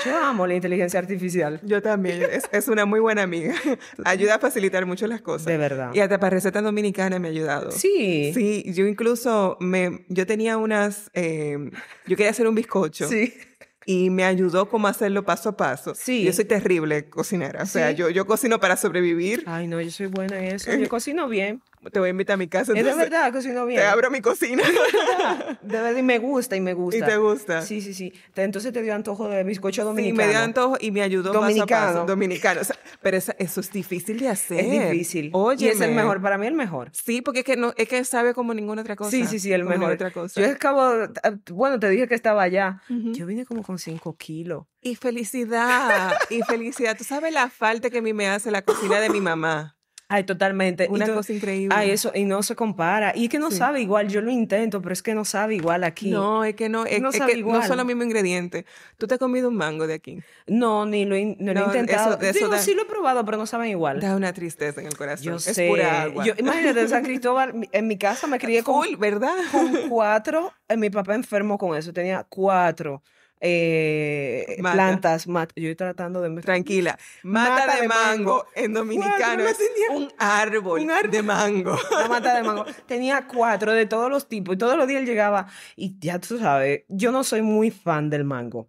Yo amo la inteligencia artificial. Yo también. Es una muy buena amiga. Ayuda a facilitar mucho las cosas. De verdad. Y hasta para receta dominicana me ha ayudado. Sí. Sí, yo incluso yo tenía yo quería hacer un bizcocho. Sí. Y me ayudó como a hacerlo paso a paso. Sí. Yo soy terrible cocinera. O sea, Sí. yo cocino para sobrevivir. Ay, no, yo soy buena en eso. Yo cocino bien. Te voy a invitar a mi casa. Es de verdad, cocino bien. Te abro mi cocina. De verdad, y me gusta, y me gusta. ¿Y te gusta? Sí, sí, sí. Entonces te dio antojo de bizcocho dominicano. Sí, me dio antojo y me ayudó Dominicano. paso a paso. Dominicano. O sea, pero eso es difícil de hacer. Es difícil. Óyeme. Y es el mejor, para mí el mejor. Sí, porque es que sabe como ninguna otra cosa. Sí, sí, sí, el como mejor. Otra cosa. Yo bueno, te dije que estaba allá. Ujú. Yo vine como con 5 kilos. Y felicidad, y felicidad. Tú sabes la falta que a mí me hace la cocina de mi mamá. Ay, totalmente. Una cosa increíble. Ay, eso, y no se compara. Y es que no Sí. sabe igual, yo lo intento, pero es que no sabe igual aquí. No, es que no, No es sabe que igual. no son los mismos ingredientes. ¿Tú te has comido un mango de aquí? No, ni lo he No, intentado. eso Digo, da- sí lo he probado, pero no saben igual. Da una tristeza en el corazón. Yo es sé. pura agua. Imagínate, en San Cristóbal, en mi casa me crié con Full, ¿verdad? 4. Mi papá enfermo con eso. Tenía 4 Mata. plantas. Yo estoy tratando de... Tranquila. Mata de mango en dominicano Cuatro, es un árbol de mango. Una mata de mango. Tenía 4 de todos los tipos y todos los días él llegaba. Y ya tú sabes, yo no soy muy fan del mango.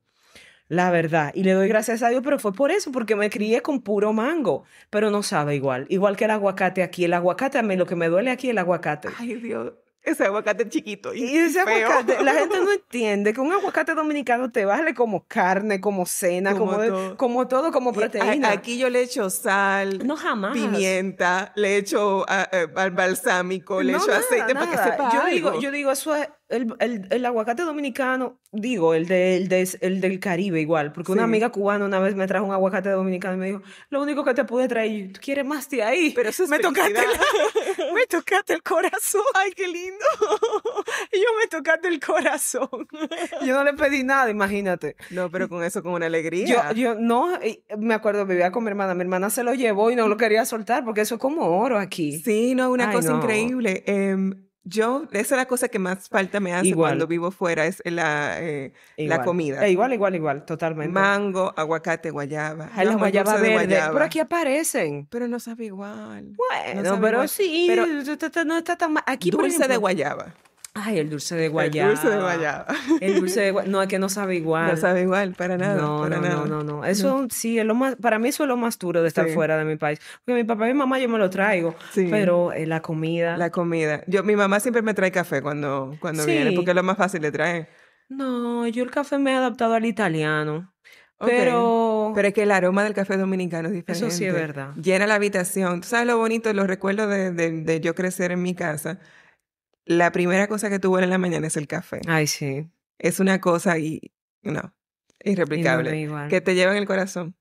La verdad. Y le doy gracias a Dios, pero fue por eso, porque me crié con puro mango. Pero no sabe igual. Igual que el aguacate aquí. El aguacate, a mí lo que me duele aquí es el aguacate. Ay, Dios. Ese aguacate chiquito. Y ese feo. aguacate, la gente no entiende que un aguacate dominicano te vale como carne, como cena, como todo, como proteína. Aquí yo le echo sal, No, jamás. pimienta, le echo balsámico, le No, echo nada, aceite para que nada. sepa algo. Yo digo, eso es el aguacate dominicano, digo, el del Caribe igual, porque una Sí. amiga cubana una vez me trajo un aguacate dominicano y me dijo, lo único que te pude traer, ¿tú quieres más de ahí? Pero eso es me tocaste, felicidad. me tocaste el corazón. Ay, qué lindo. Y yo me tocaste el corazón. Yo no le pedí nada, imagínate. No, pero con eso, con una alegría. Yo no, me acuerdo, vivía con mi hermana se lo llevó y no lo quería soltar porque eso es como oro aquí. Sí, no, una Ay, cosa no. increíble. Esa es la cosa que más falta me hace Igual. cuando vivo fuera, es la Igual. comida. Igual, totalmente. Mango, aguacate, guayaba. Ay, Yo la amo el guayaba dulce de verde. guayaba. Pero aquí aparecen. Pero no sabe igual. Bueno, No sabe pero igual. sí, Pero no está tan mal. Aquí, por dulce de ejemplo, guayaba. Ay, el dulce de guayaba. El dulce de guayaba. El dulce de guayaba. No, es que no sabe igual. No sabe igual, para nada. No, para no, nada. no. Eso sí, es lo más, para mí eso es lo más duro de estar Sí. fuera de mi país. Porque mi papá y mi mamá yo me lo traigo, Sí. pero la comida... La comida. Mi mamá siempre me trae café cuando Sí. viene, porque es lo más fácil de traer. No, yo el café me he adaptado al italiano. Ok. Pero es que el aroma del café dominicano es diferente. Eso sí es verdad. Llena la habitación. ¿Tú sabes lo bonito, los recuerdos de yo crecer en mi casa? La primera cosa que tú hueles en la mañana es el café. Ay, sí. Es una cosa irreplicable. Y no es igual. Que te lleva en el corazón.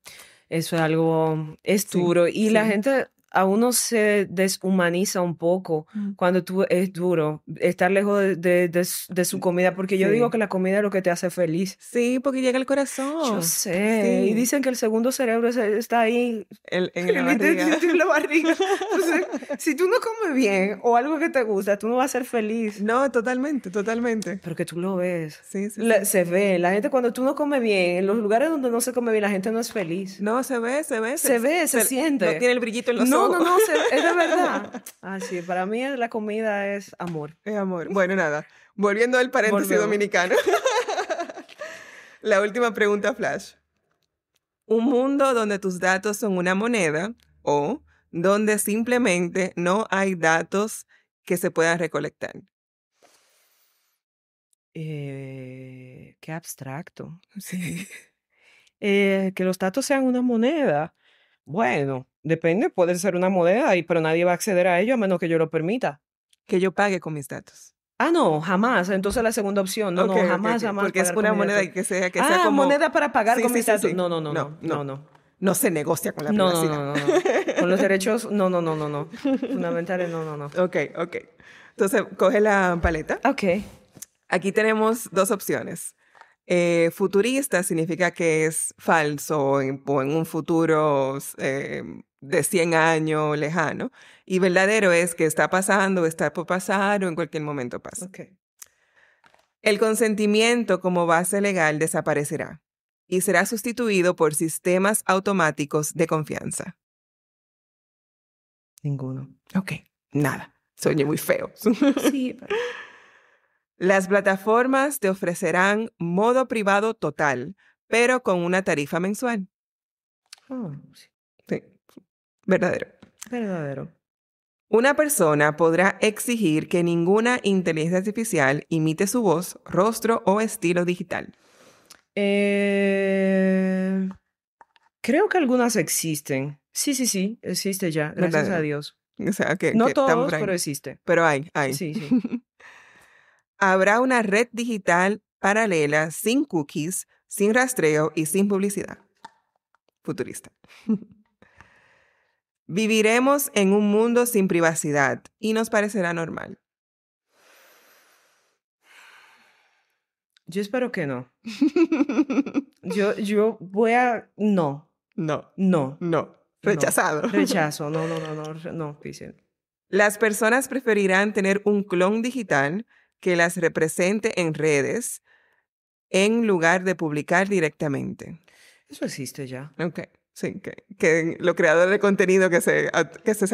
Eso es algo, es Sí, duro. Y la sí. gente, a uno se deshumaniza un poco cuando es duro estar lejos de su comida, porque yo Sí. digo que la comida es lo que te hace feliz. Sí, porque llega al corazón. Yo sé. Sí. Y dicen que el segundo cerebro está ahí En la barriga. en la barriga. Entonces, si tú no comes bien o algo que te gusta, tú no vas a ser feliz. No, totalmente. Pero que tú lo ves. Sí, sí, sí. Se ve. La gente cuando tú no comes bien, en los lugares donde no se come bien, la gente no es feliz. No, se ve. Se siente. No tiene el brillito en los No, ojos. no, es de verdad. Ah, sí, para mí la comida es amor. Es amor. Bueno, nada. Volviendo al paréntesis Volvemos. dominicano. La última pregunta, Flash. Un mundo donde tus datos son una moneda o donde simplemente no hay datos que se puedan recolectar. Qué abstracto. Sí. Que los datos sean una moneda. Bueno, depende, puede ser una moneda, pero nadie va a acceder a ello a menos que yo lo permita. Que yo pague con mis datos. No, jamás. Entonces la segunda opción, no, Ok, no, ok, jamás, ok. jamás Porque es pagar una con mi moneda dato. que sea como... Moneda para pagar Sí, con sí, mis sí, datos. sí. No, no, no, No, no, no, no. no. No se negocia con la No, no, privacidad. no, no, no. Con los derechos, no, no, no, no, no. Fundamentales, no, no, no. Ok, ok. Entonces, coge la paleta. Ok. Aquí tenemos dos opciones. Futurista significa que es falso o en un futuro de 100 años lejano. Y verdadero es que está pasando, está por pasar o en cualquier momento pasa. Ok. El consentimiento como base legal desaparecerá y será sustituido por sistemas automáticos de confianza. Ninguno. Ok, nada. Soy muy feo. Sí, pero... Las plataformas te ofrecerán modo privado total, pero con una tarifa mensual. Sí. Sí, verdadero. Verdadero. Una persona podrá exigir que ninguna inteligencia artificial imite su voz, rostro o estilo digital. Creo que algunas existen. Sí, sí, sí, existe ya, gracias a Verdadero. Dios. O sea, que No están por todos, pero ahí. existe. Pero hay. Sí, sí. Habrá una red digital paralela sin cookies, sin rastreo y sin publicidad. Futurista. Viviremos en un mundo sin privacidad y nos parecerá normal. Yo espero que no. Yo voy a... No, No, no, no. no. Rechazado. Rechazo. No, no, no, no, no, Cristian. Las personas preferirán tener un clon digital que las represente en redes en lugar de publicar directamente. Eso existe ya. Ok, sí, que los creadores de contenido que sea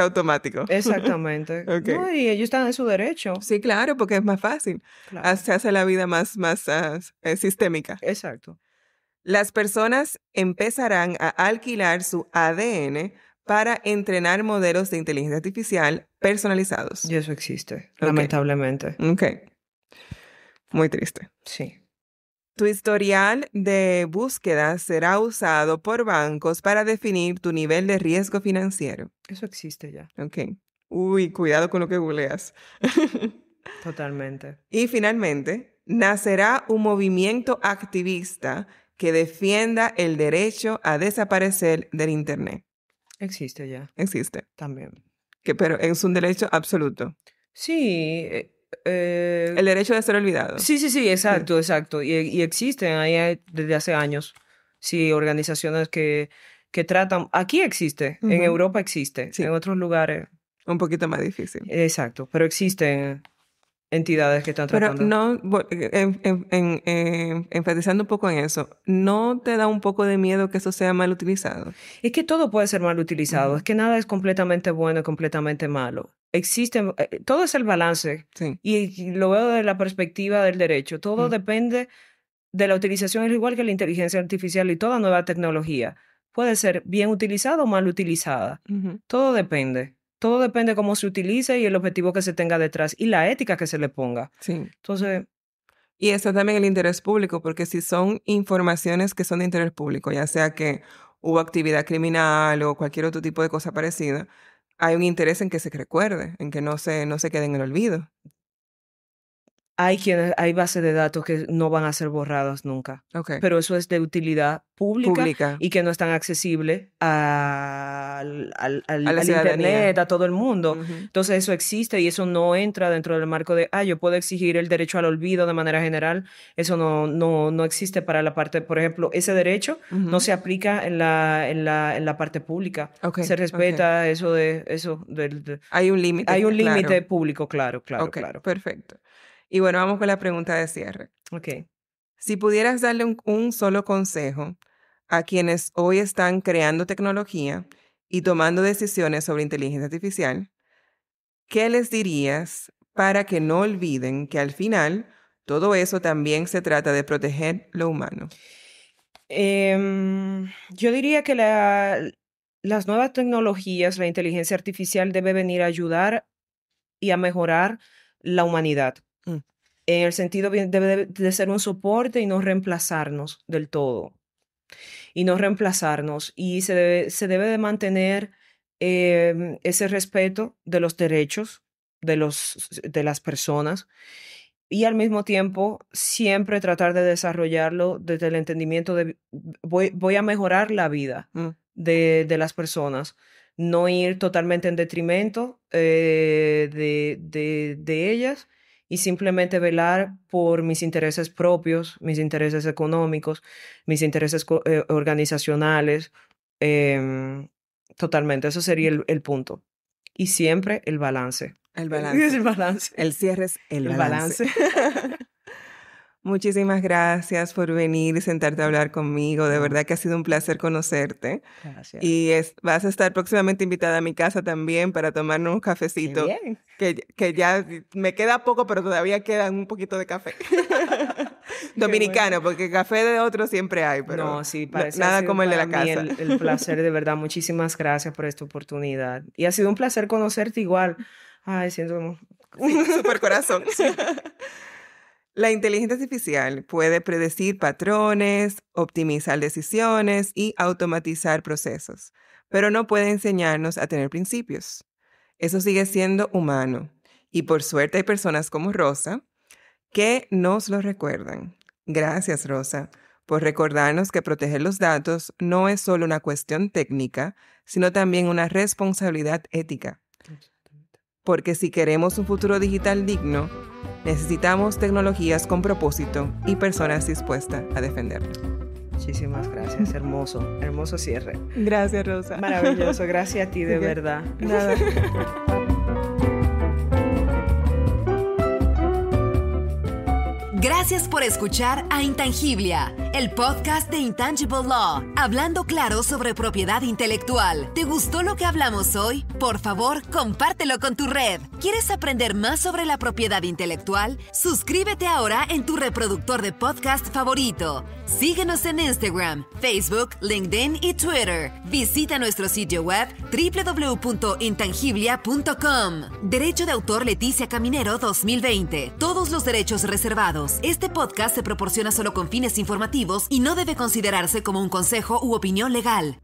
automático. Exactamente. Ok. No, y ellos están en su derecho. Sí, claro, porque es más fácil. Claro. Se hace la vida más sistémica. Exacto. Las personas empezarán a alquilar su ADN para entrenar modelos de inteligencia artificial personalizados. Y eso existe, Ok. lamentablemente. Ok. Muy triste. Sí. Tu historial de búsqueda será usado por bancos para definir tu nivel de riesgo financiero. Eso existe ya. Ok. Uy, cuidado con lo que googleas. Totalmente. Y finalmente, nacerá un movimiento activista que defienda el derecho a desaparecer del Internet. Existe ya. Existe. También. Pero es un derecho absoluto. Sí. El derecho de ser olvidado. Sí, sí, sí, exacto, Sí. exacto. Y existen ahí desde hace años. Sí, organizaciones que tratan. Aquí existe, en Ujú. Europa existe, en Sí, otros lugares. un poquito más difícil. Exacto, pero existen entidades que están Pero tratando. no, enfatizando un poco en eso, ¿no te da un poco de miedo que eso sea mal utilizado? Es que todo puede ser mal utilizado, Ujú. es que nada es completamente bueno y completamente malo. Existen, todo es el balance. Sí. Y lo veo desde la perspectiva del derecho. Todo Mm. depende de la utilización, es igual que la inteligencia artificial y toda nueva tecnología. Puede ser bien utilizada o mal utilizada. Ujú. Todo depende. Todo depende cómo se utilice y el objetivo que se tenga detrás y la ética que se le ponga. Sí. Entonces, Y está también el interés público, porque si son informaciones que son de interés público, ya sea que hubo actividad criminal o cualquier otro tipo de cosa parecida, hay un interés en que se recuerde, en que no se quede en el olvido. hay bases de datos que no van a ser borradas nunca. Ok. Pero eso es de utilidad pública Pública. y que no están accesibles A la al ciudadanía. Internet, a todo el mundo. Ujú. Entonces eso existe y eso no entra dentro del marco de, yo puedo exigir el derecho al olvido de manera general. Eso no existe para la parte, por ejemplo, ese derecho no Ujú. se aplica en la parte pública. Ok, Se ok. respeta Hay un límite, hay un límite claro. público, claro, claro, Ok, claro. perfecto. Y bueno, vamos con la pregunta de cierre. Ok. Si pudieras darle un solo consejo a quienes hoy están creando tecnología y tomando decisiones sobre inteligencia artificial, ¿qué les dirías para que no olviden que al final todo eso también se trata de proteger lo humano? Yo diría que las nuevas tecnologías, la inteligencia artificial debe venir a ayudar y a mejorar la humanidad. Mm. En el sentido, debe de ser un soporte y no reemplazarnos del todo. Y no reemplazarnos. Y se debe de mantener ese respeto de los derechos de las personas y al mismo tiempo siempre tratar de desarrollarlo desde el entendimiento de voy a mejorar la vida de las personas, no ir totalmente en detrimento de ellas y simplemente velar por mis intereses propios, mis intereses económicos, mis intereses organizacionales. Totalmente, eso sería el punto. Y siempre el balance. El balance. El balance. El cierre es el balance. Muchísimas gracias por venir y sentarte a hablar conmigo. De verdad que ha sido un placer conocerte. Gracias. Y vas a estar próximamente invitada a mi casa también para tomarnos un cafecito. Bien. Que ya me queda poco, pero todavía queda un poquito de café. Dominicano, porque café de otro siempre hay, pero no, sí, parece nada como el de la casa. El placer, de verdad. Muchísimas gracias por esta oportunidad. Y ha sido un placer conocerte igual. Ay, siento... Sí, súper corazón. La inteligencia artificial puede predecir patrones, optimizar decisiones y automatizar procesos, pero no puede enseñarnos a tener principios. Eso sigue siendo humano. Y por suerte hay personas como Rosa que nos lo recuerdan. Gracias, Rosa, por recordarnos que proteger los datos no es solo una cuestión técnica, sino también una responsabilidad ética. Porque si queremos un futuro digital digno, necesitamos tecnologías con propósito y personas dispuestas a defenderlo. Muchísimas gracias. Hermoso, hermoso cierre. Gracias, Rosa. Maravilloso. Gracias a ti, de verdad. Nada. Gracias por escuchar a Intangiblia, el podcast de Intangible Law, hablando claro sobre propiedad intelectual. ¿Te gustó lo que hablamos hoy? Por favor, compártelo con tu red. ¿Quieres aprender más sobre la propiedad intelectual? Suscríbete ahora en tu reproductor de podcast favorito. Síguenos en Instagram, Facebook, LinkedIn y Twitter. Visita nuestro sitio web www.intangiblia.com. Derecho de autor Leticia Caminero 2020. Todos los derechos reservados. Este podcast se proporciona solo con fines informativos y no debe considerarse como un consejo u opinión legal.